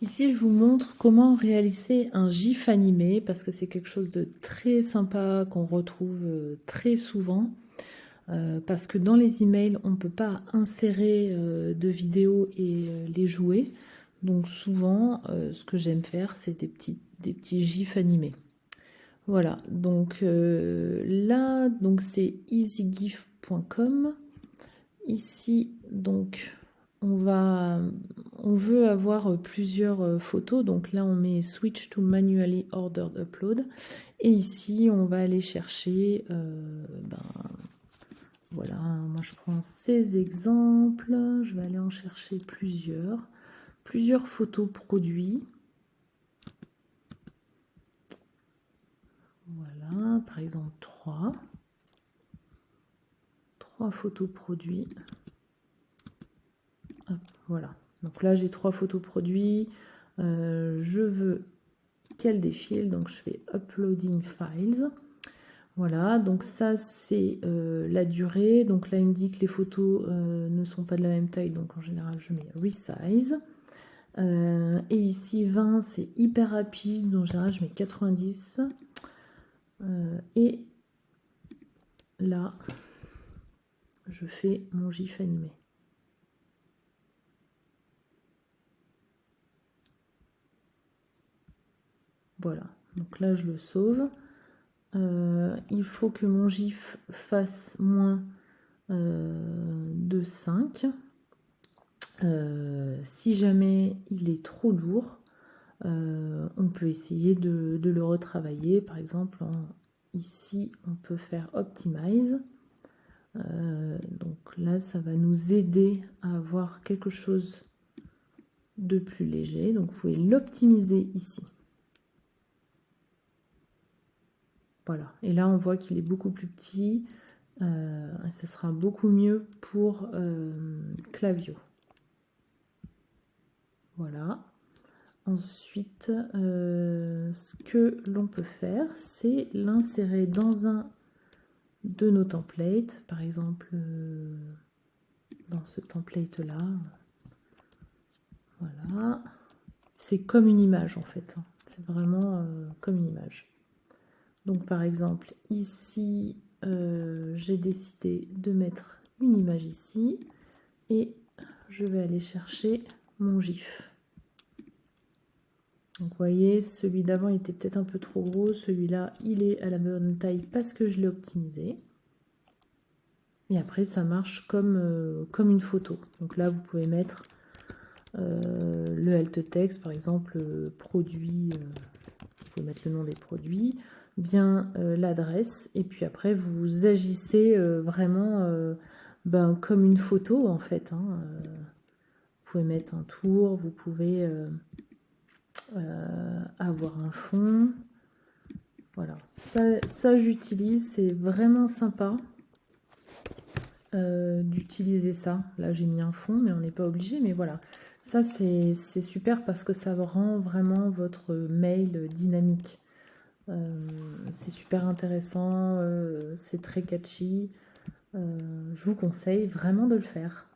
Ici, je vous montre comment réaliser un GIF animé parce que c'est quelque chose de très sympa qu'on retrouve très souvent. Parce que dans les emails, on ne peut pas insérer de vidéos et les jouer. Donc souvent, ce que j'aime faire, c'est des petits GIFs animés. Voilà, donc là, donc c'est easygif.com. Ici, donc, on veut avoir plusieurs photos. Donc là, on met Switch to manually ordered upload. Et ici, on va aller chercher, voilà, moi je prends ces exemples. Je vais aller en chercher plusieurs photos produits. Voilà, par exemple 3 photos produits. Hop, voilà, donc là j'ai 3 photos produits. Je veux qu'elle défile, donc je fais uploading files. Voilà, donc ça c'est la durée. Donc là il me dit que les photos ne sont pas de la même taille, donc en général je mets resize. Et ici 20 c'est hyper rapide, donc en général je mets 90. Et là je fais mon GIF animé. Voilà, donc là je le sauve. Il faut que mon GIF fasse moins de 5. Si jamais il est trop lourd, on peut essayer de le retravailler. Par exemple, ici, on peut faire Optimize. Donc là, ça va nous aider à avoir quelque chose de plus léger. Donc vous pouvez l'optimiser ici. Voilà, et là on voit qu'il est beaucoup plus petit. Ça sera beaucoup mieux pour Klaviyo. Voilà. Ensuite, ce que l'on peut faire, c'est l'insérer dans un de nos templates. Par exemple, dans ce template-là. Voilà. C'est comme une image en fait. C'est vraiment comme une image. Donc par exemple, ici, j'ai décidé de mettre une image ici. Et je vais aller chercher mon GIF. Donc vous voyez, celui d'avant était peut-être un peu trop gros. Celui-là, il est à la bonne taille parce que je l'ai optimisé. Et après, ça marche comme une photo. Donc là, vous pouvez mettre le alt text, par exemple, produit. Vous pouvez mettre le nom des produits, bien l'adresse. Et puis après, vous agissez vraiment comme une photo, en fait. Vous pouvez mettre un tour, vous pouvez avoir un fond. Voilà, ça j'utilise, c'est vraiment sympa d'utiliser ça. Là j'ai mis un fond, mais on n'est pas obligé, mais voilà. Ça c'est super parce que ça rend vraiment votre mail dynamique. C'est super intéressant, c'est très catchy. Je vous conseille vraiment de le faire.